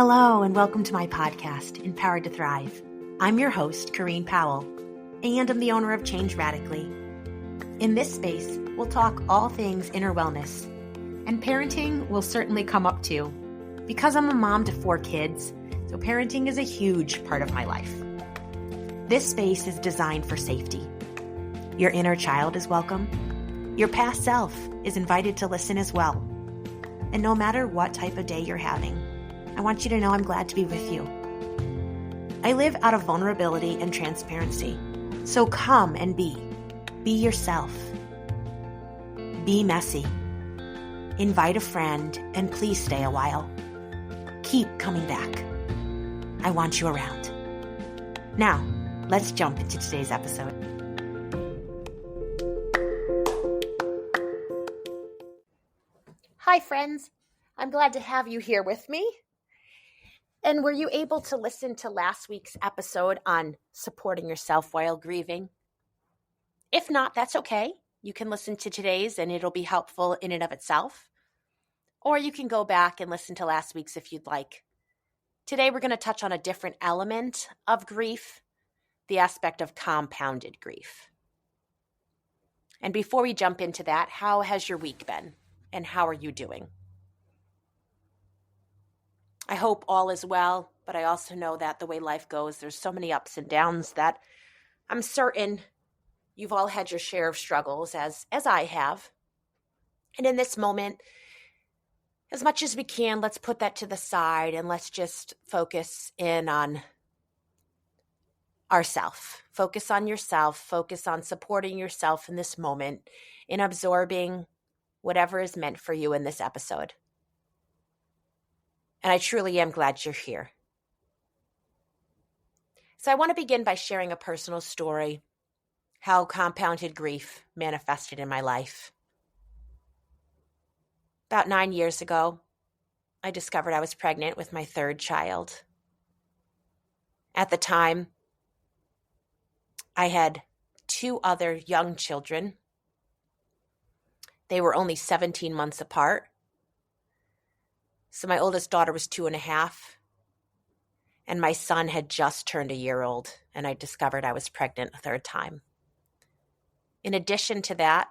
Hello and welcome to my podcast, Empowered to Thrive. I'm your host, Corrine Powell, and I'm the owner of Change Radically. In this space, we'll talk all things inner wellness, and parenting will certainly come up too. Because I'm a mom to 4 kids, so parenting is a huge part of my life. This space is designed for safety. Your inner child is welcome. Your past self is invited to listen as well. And no matter what type of day you're having, I want you to know I'm glad to be with you. I live out of vulnerability and transparency. So come and be. Be yourself. Be messy. Invite a friend and please stay a while. Keep coming back. I want you around. Now, let's jump into today's episode. Hi, friends. I'm glad to have you here with me. And were you able to listen to last week's episode on supporting yourself while grieving? If not, that's okay. You can listen to today's and it'll be helpful in and of itself. Or you can go back and listen to last week's if you'd like. Today we're going to touch on a different element of grief, the aspect of compounded grief. And before we jump into that, how has your week been? And how are you doing? I hope all is well, but I also know that the way life goes, there's so many ups and downs that I'm certain you've all had your share of struggles, as I have. And in this moment, as much as we can, let's put that to the side and let's just focus in on ourself. Focus on yourself. Focus on supporting yourself in this moment, in absorbing whatever is meant for you in this episode. And I truly am glad you're here. So I want to begin by sharing a personal story, how compounded grief manifested in my life. About 9 years ago, I discovered I was pregnant with my 3rd child. At the time, I had 2 other young children. They were only 17 months apart. So my oldest daughter was 2.5, and my son had just turned a year old, and I discovered I was pregnant a 3rd time. In addition to that,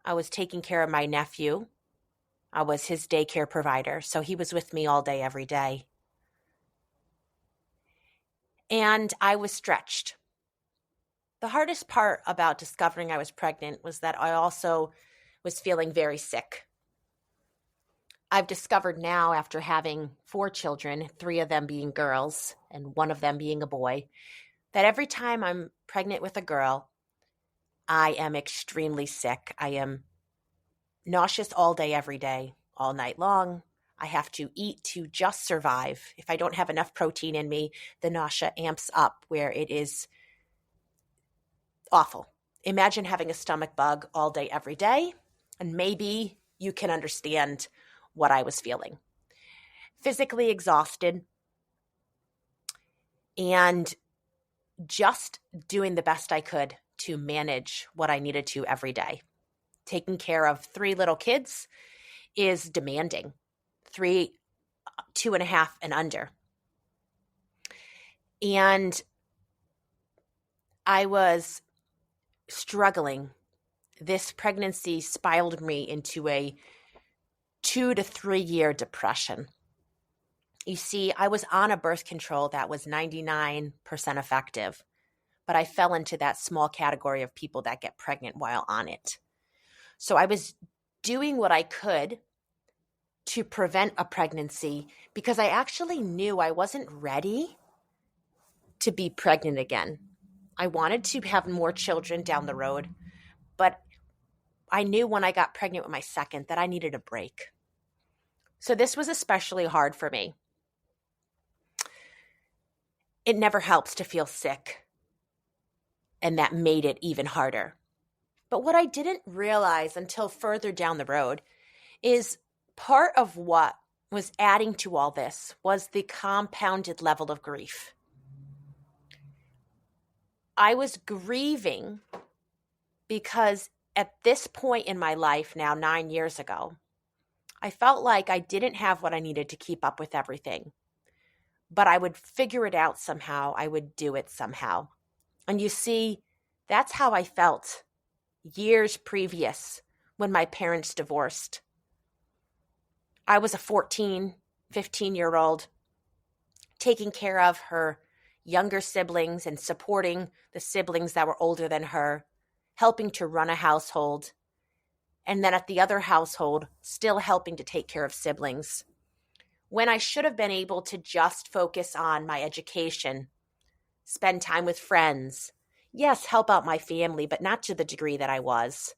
I was taking care of my nephew. I was his daycare provider, so he was with me all day, every day. And I was stretched. The hardest part about discovering I was pregnant was that I also was feeling very sick. I've discovered now, after having 4 children, 3 of them being girls and 1 of them being a boy, that every time I'm pregnant with a girl, I am extremely sick. I am nauseous all day, every day, all night long. I have to eat to just survive. If I don't have enough protein in me, the nausea amps up where it is awful. Imagine having a stomach bug all day, every day, and maybe you can understand what I was feeling. Physically exhausted and just doing the best I could to manage what I needed to every day. Taking care of 3 little kids is demanding. 3, 2.5 and under. And I was struggling. This pregnancy spiraled me into a 2 to 3 year depression. You see, I was on a birth control that was 99% effective, but I fell into that small category of people that get pregnant while on it. So I was doing what I could to prevent a pregnancy because I actually knew I wasn't ready to be pregnant again. I wanted to have more children down the road, but I knew when I got pregnant with my 2nd that I needed a break. So this was especially hard for me. It never helps to feel sick, and that made it even harder. But what I didn't realize until further down the road is part of what was adding to all this was the compounded level of grief. I was grieving because at this point in my life now, 9 years ago, I felt like I didn't have what I needed to keep up with everything. but I would figure it out somehow. I would do it somehow. And you see, that's how I felt years previous when my parents divorced. I was a 14, 15-year-old taking care of her younger siblings and supporting the siblings that were older than her, helping to run a household, and then at the other household, still helping to take care of siblings. When I should have been able to just focus on my education, spend time with friends, yes, help out my family, but not to the degree that I was.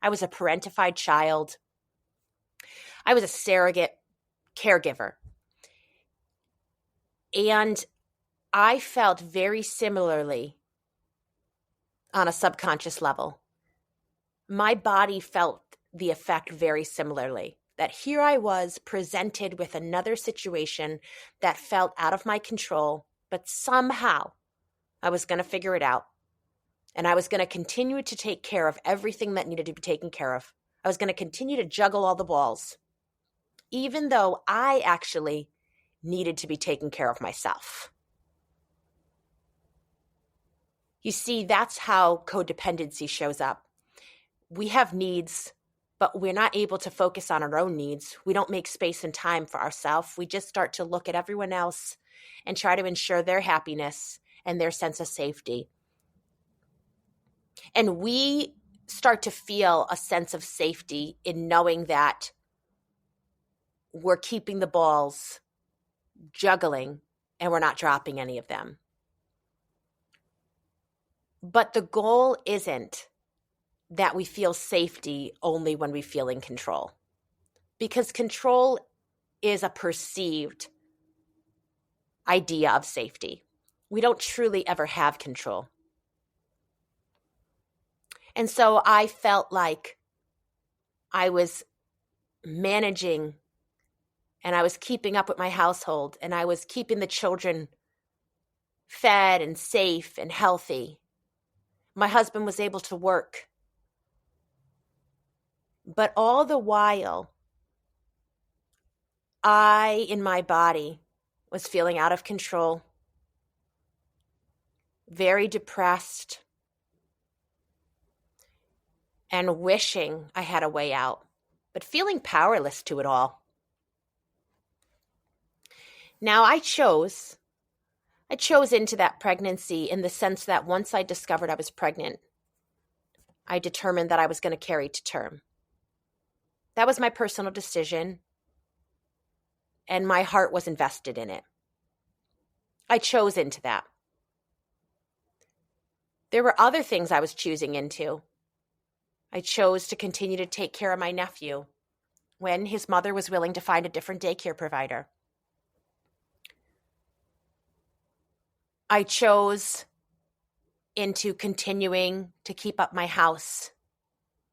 I was a parentified child. I was a surrogate caregiver. And I felt very similarly on a subconscious level. My body felt the effect very similarly. That here I was presented with another situation that felt out of my control, but somehow I was going to figure it out. And I was going to continue to take care of everything that needed to be taken care of. I was going to continue to juggle all the balls, even though I actually needed to be taking care of myself. You see, that's how codependency shows up. We have needs, but we're not able to focus on our own needs. We don't make space and time for ourselves. We just start to look at everyone else and try to ensure their happiness and their sense of safety. And we start to feel a sense of safety in knowing that we're keeping the balls juggling and we're not dropping any of them. But the goal isn't that we feel safety only when we feel in control, because control is a perceived idea of safety. We don't truly ever have control. And so I felt like I was managing and I was keeping up with my household and I was keeping the children fed and safe and healthy. My husband was able to work. But all the while, I, in my body, was feeling out of control, very depressed, and wishing I had a way out, but feeling powerless to it all. Now, I chose into that pregnancy in the sense that once I discovered I was pregnant, I determined that I was going to carry to term. That was my personal decision, and my heart was invested in it. I chose into that. There were other things I was choosing into. I chose to continue to take care of my nephew when his mother was willing to find a different daycare provider. I chose into continuing to keep up my house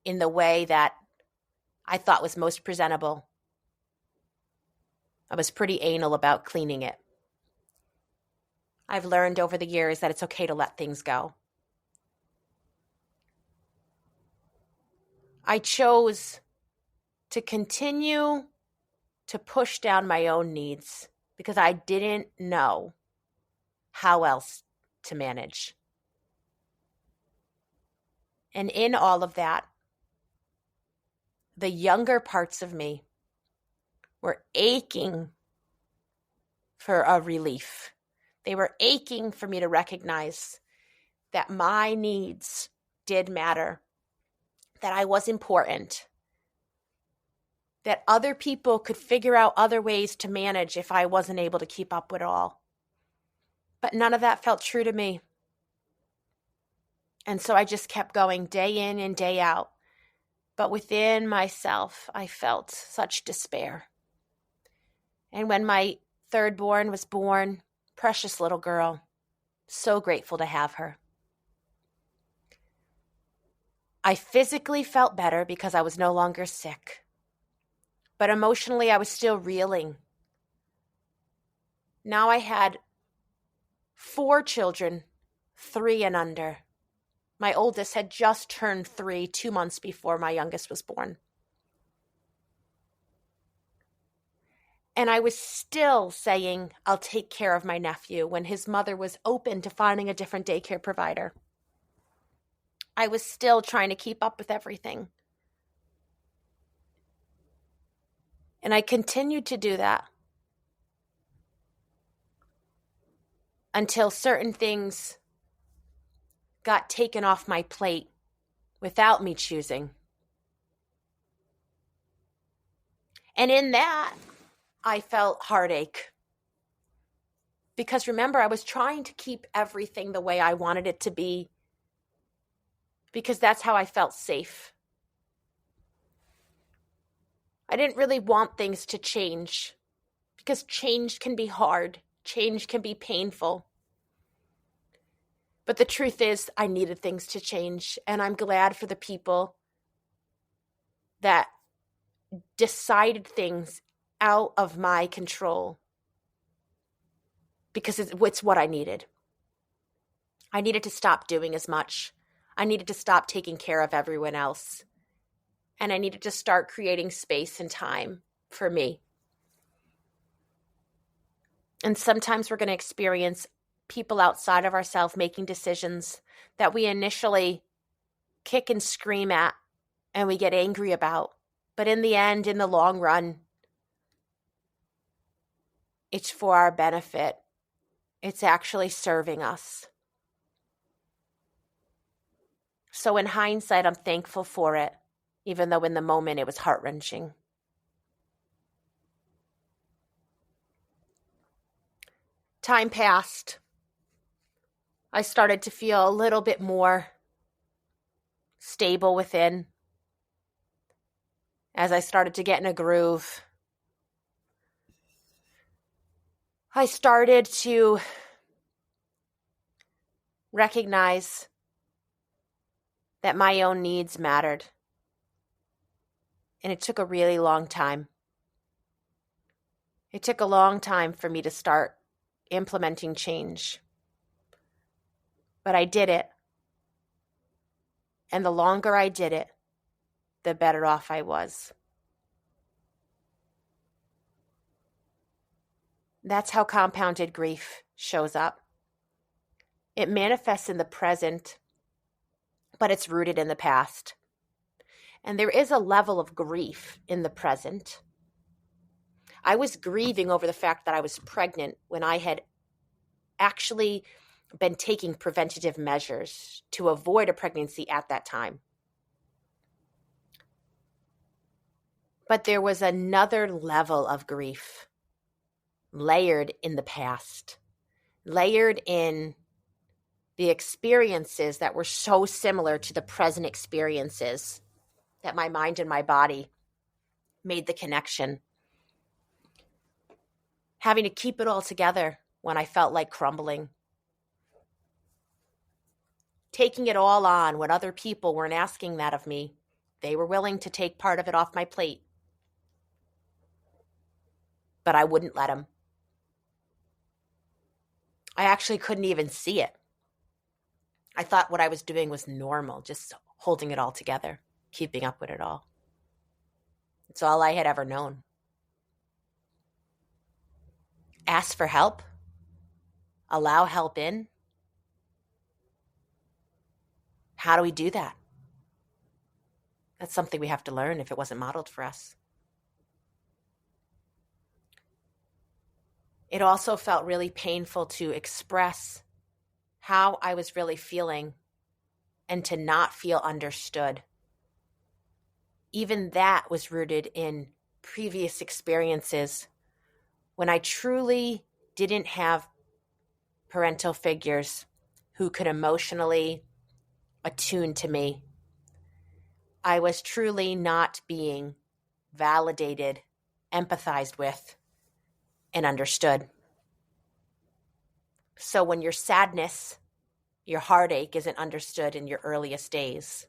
in the way that I thought was most presentable. I was pretty anal about cleaning it. I've learned over the years that it's okay to let things go. I chose to continue to push down my own needs because I didn't know how else to manage. And in all of that, the younger parts of me were aching for a relief. They were aching for me to recognize that my needs did matter, that I was important, that other people could figure out other ways to manage if I wasn't able to keep up with it all. But none of that felt true to me. And so I just kept going day in and day out. But within myself, I felt such despair. And when my third born was born, precious little girl, so grateful to have her. I physically felt better because I was no longer sick. But emotionally, I was still reeling. Now I had 4 children, 3 and under. My oldest had just turned 3 2 months before my youngest was born. And I was still saying, I'll take care of my nephew when his mother was open to finding a different daycare provider. I was still trying to keep up with everything. And I continued to do that until certain things got taken off my plate without me choosing. And in that, I felt heartache. Because remember, I was trying to keep everything the way I wanted it to be, because that's how I felt safe. I didn't really want things to change, because change can be hard. Change can be painful. But the truth is, I needed things to change, and I'm glad for the people that decided things out of my control, because it's what I needed. I needed to stop doing as much. I needed to stop taking care of everyone else. And I needed to start creating space and time for me. And sometimes we're going to experience people outside of ourselves making decisions that we initially kick and scream at and we get angry about. But in the end, in the long run, it's for our benefit. It's actually serving us. So in hindsight, I'm thankful for it, even though in the moment it was heart-wrenching. Time passed. I started to feel a little bit more stable within as I started to get in a groove. I started to recognize that my own needs mattered. And it took a really long time. It took a long time for me to start implementing change. But I did it. And the longer I did it, the better off I was. That's how compounded grief shows up. It manifests in the present, but it's rooted in the past. And there is a level of grief in the present. I was grieving over the fact that I was pregnant when I had actually been taking preventative measures to avoid a pregnancy at that time. But there was another level of grief layered in the past, layered in the experiences that were so similar to the present experiences that my mind and my body made the connection. Having to keep it all together when I felt like crumbling. Taking it all on when other people weren't asking that of me. They were willing to take part of it off my plate. But I wouldn't let them. I actually couldn't even see it. I thought what I was doing was normal, just holding it all together, keeping up with it all. It's all I had ever known. Ask for help. Allow help in. How do we do that? That's something we have to learn if it wasn't modeled for us. It also felt really painful to express how I was really feeling and to not feel understood. Even that was rooted in previous experiences when I truly didn't have parental figures who could emotionally attune to me. I was truly not being validated, empathized with, and understood. So when your sadness, your heartache isn't understood in your earliest days,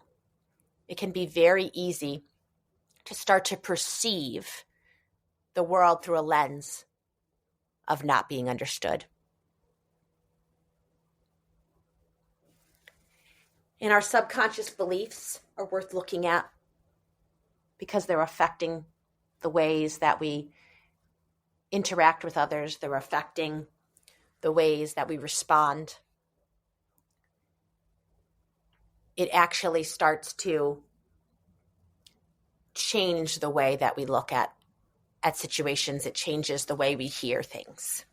it can be very easy to start to perceive the world through a lens of not being understood. And our subconscious beliefs are worth looking at because they're affecting the ways that we interact with others. They're affecting the ways that we respond. It actually starts to change the way that we look at situations. It changes the way we hear things.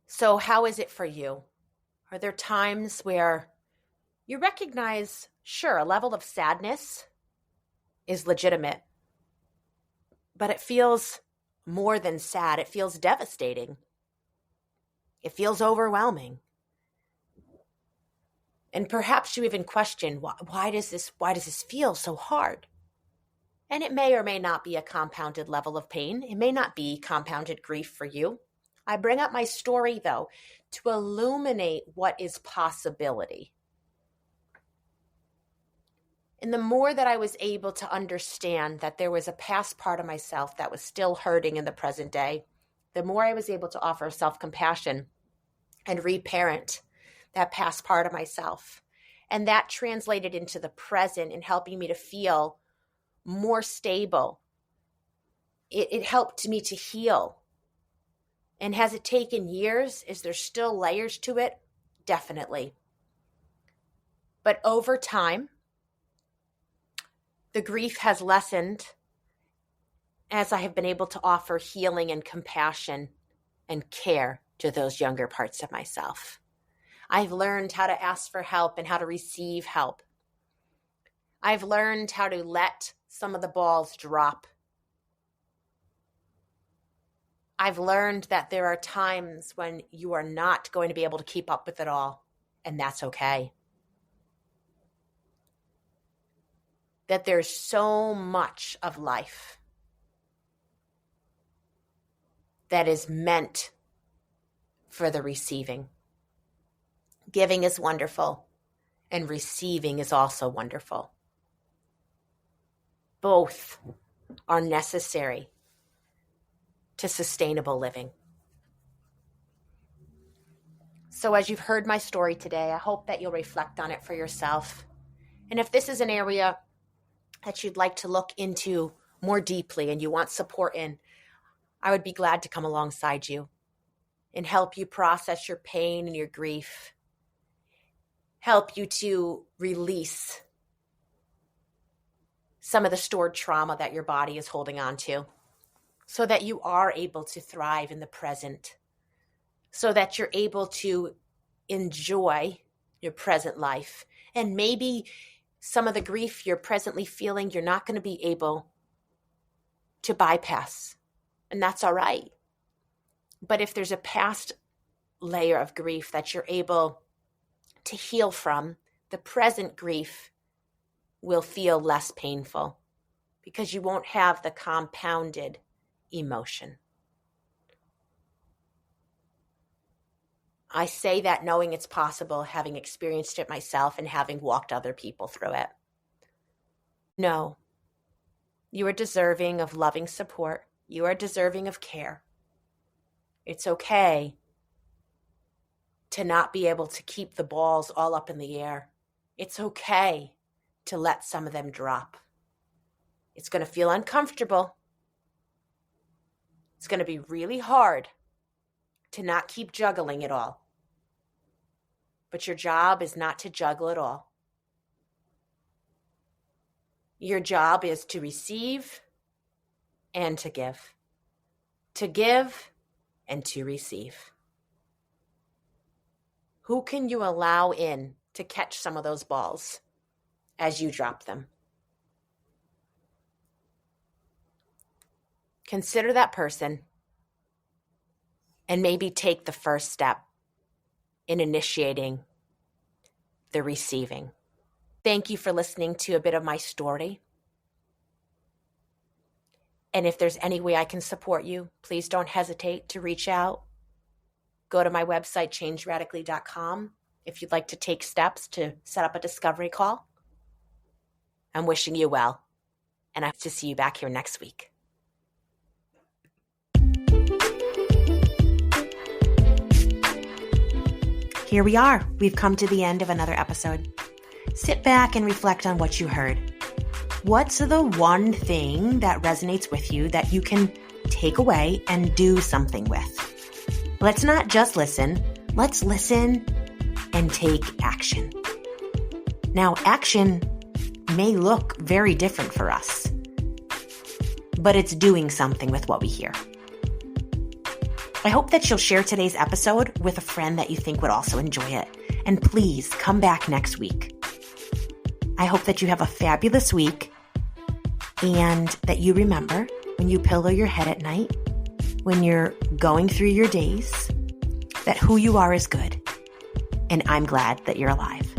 So how is it for you? Are there times where you recognize, sure, a level of sadness is legitimate, but it feels more than sad. It feels devastating. It feels overwhelming. And perhaps you even question, why does this feel so hard? And it may or may not be a compounded level of pain. It may not be compounded grief for you. I bring up my story, though, to illuminate what is possibility. And the more that I was able to understand that there was a past part of myself that was still hurting in the present day, the more I was able to offer self-compassion and reparent that past part of myself. And that translated into the present and helping me to feel more stable. It helped me to heal. And has it taken years? Is there still layers to it? Definitely. But over time, the grief has lessened as I have been able to offer healing and compassion and care to those younger parts of myself. I've learned how to ask for help and how to receive help. I've learned how to let some of the balls drop. I've learned that there are times when you are not going to be able to keep up with it all, and that's okay. That there's so much of life that is meant for the receiving. Giving is wonderful, and receiving is also wonderful. Both are necessary to sustainable living. So as you've heard my story today, I hope that you'll reflect on it for yourself. And if this is an area that you'd like to look into more deeply and you want support in, I would be glad to come alongside you and help you process your pain and your grief, help you to release some of the stored trauma that your body is holding on to, so that you are able to thrive in the present, so that you're able to enjoy your present life. And maybe some of the grief you're presently feeling, you're not going to be able to bypass, and that's all right. But if there's a past layer of grief that you're able to heal from, the present grief will feel less painful because you won't have the compounded emotion. I say that knowing it's possible, having experienced it myself and having walked other people through it. No, you are deserving of loving support. You are deserving of care. It's okay to not be able to keep the balls all up in the air. It's okay to let some of them drop. It's going to feel uncomfortable. It's going to be really hard to not keep juggling it all. But your job is not to juggle it all. Your job is to receive and to give. To give and to receive. Who can you allow in to catch some of those balls as you drop them? Consider that person and maybe take the first step in initiating the receiving. Thank you for listening to a bit of my story. And if there's any way I can support you, please don't hesitate to reach out. Go to my website, changeradically.com, if you'd like to take steps to set up a discovery call. I'm wishing you well, and I hope to see you back here next week. Here we are. We've come to the end of another episode. Sit back and reflect on what you heard. What's the one thing that resonates with you that you can take away and do something with? Let's not just listen. Let's listen and take action. Now, action may look very different for us, but it's doing something with what we hear. I hope that you'll share today's episode with a friend that you think would also enjoy it. And please come back next week. I hope that you have a fabulous week and that you remember when you pillow your head at night, when you're going through your days, that who you are is good. And I'm glad that you're alive.